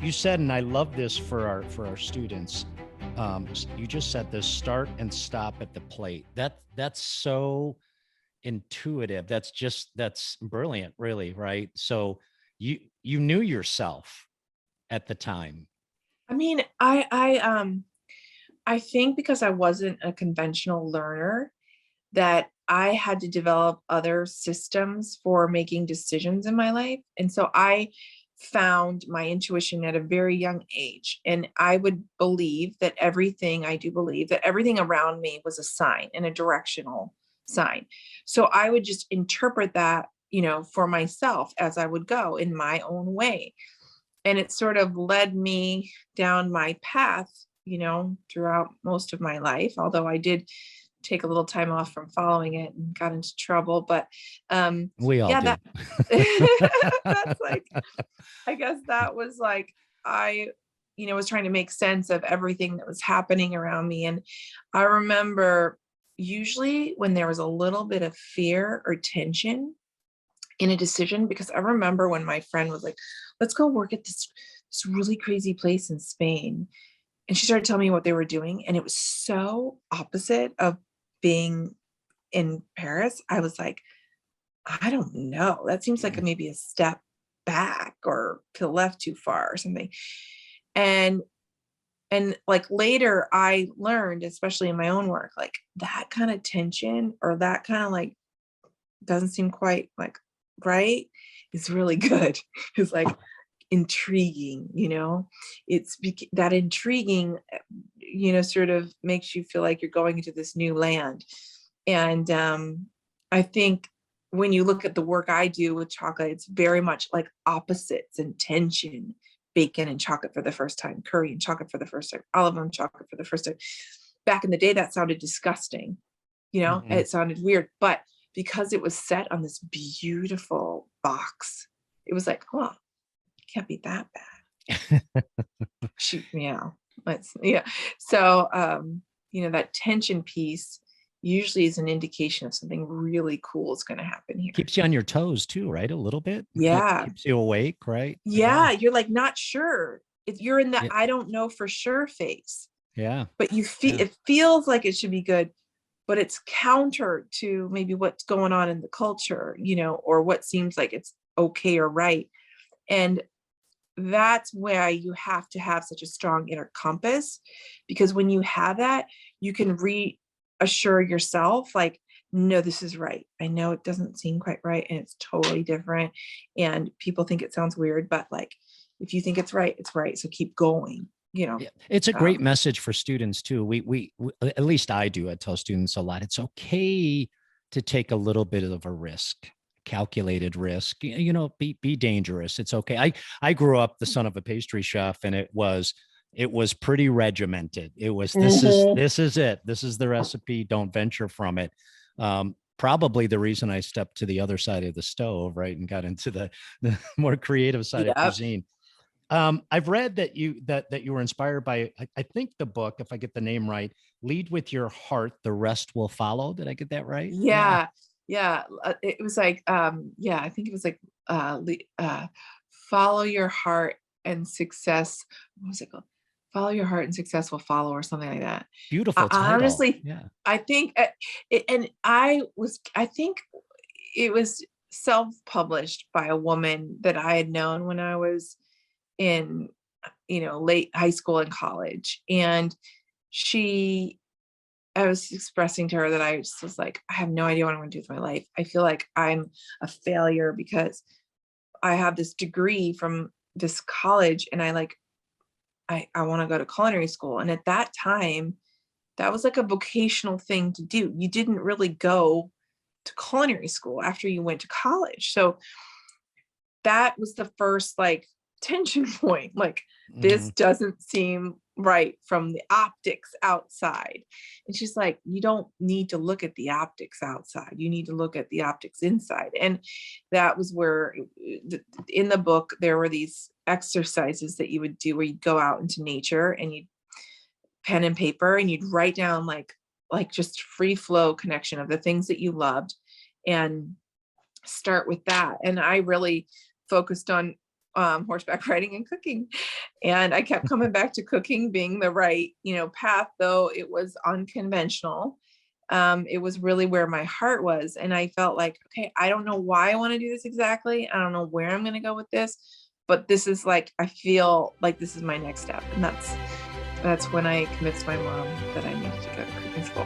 you said, and I love this for our students. You just said this: start and stop at the plate. That's so intuitive. That's brilliant, really, right? So you knew yourself at the time. I mean, I think because I wasn't a conventional learner, that I had to develop other systems for making decisions in my life. And so I found my intuition at a very young age. And I would believe that I do believe that everything around me was a sign and a directional sign. So I would just interpret that, for myself as I would go in my own way. And it sort of led me down my path, throughout most of my life, although I did take a little time off from following it and got into trouble. But We all yeah, do. that's like, I guess that was like, I, was trying to make sense of everything that was happening around me. And I remember usually when there was a little bit of fear or tension in a decision, because I remember when my friend was like, let's go work at this really crazy place in Spain. And she started telling me what they were doing. And it was so opposite of being in Paris. I was like, I don't know. That seems like maybe a step back or to the left too far or something. And like later I learned, especially in my own work, like that kind of tension or that kind of like doesn't seem quite like right is really good. It's like intriguing, that intriguing, sort of makes you feel like you're going into this new land. And I think when you look at the work I do with chocolate, it's very much like opposites and tension: bacon and chocolate for the first time, curry and chocolate for the first time, olive oil chocolate for the first time. Back in the day, that sounded disgusting, it sounded weird, but because it was set on this beautiful box, it was like, oh, can't be that bad. Shoot, yeah. So, that tension piece usually is an indication of something really cool is going to happen here. Keeps you on your toes too, right? A little bit. Yeah. Keeps you awake, right? Yeah. You're like, not sure. You're in the, Yeah. I don't know for sure phase. Yeah. But it feels like it should be good, but it's counter to maybe what's going on in the culture, or what seems like it's okay or right. And that's where you have to have such a strong inner compass, because when you have that, you can reassure yourself, like, no, this is right. I know it doesn't seem quite right and it's totally different. And people think it sounds weird, but like, if you think it's right, it's right. So keep going, Yeah, it's a great message for students too. We at least I do. I tell students a lot. It's okay to take a little bit of a risk, calculated risk. Be dangerous. It's okay. I grew up the son of a pastry chef, and it was pretty regimented. It was this is it. This is the recipe. Don't venture from it. Probably the reason I stepped to the other side of the stove, right, and got into the more creative side of cuisine. I've read that you were inspired by, I think, the book, if I get the name right, Lead with Your Heart, the Rest Will Follow. Did I get that right? Yeah. It was like, I think it was like, follow your heart and success. What was it called? Follow your heart and success will follow, or something like that. Beautiful title. Honestly, yeah. I think, I think it was self-published by a woman that I had known when I was in, late high school and college. And I was expressing to her that I just was like, I have no idea what I'm going to do with my life. I feel like I'm a failure because I have this degree from this college and I want to go to culinary school. And at that time, that was like a vocational thing to do. You didn't really go to culinary school after you went to college. So that was the first like tension point. Like, this doesn't seem right from the optics outside. And she's like, you don't need to look at the optics outside. You need to look at the optics inside. And that was where in the book, there were these exercises that you would do where you'd go out into nature and you'd pen and paper and you'd write down like just free flow connection of the things that you loved and start with that. And I really focused on horseback riding and cooking. And I kept coming back to cooking being the right, path, though it was unconventional. It was really where my heart was. And I felt like, okay, I don't know why I want to do this exactly. I don't know where I'm going to go with this, but this is like, I feel like this is my next step. And that's when I convinced my mom that I needed to go to cooking school.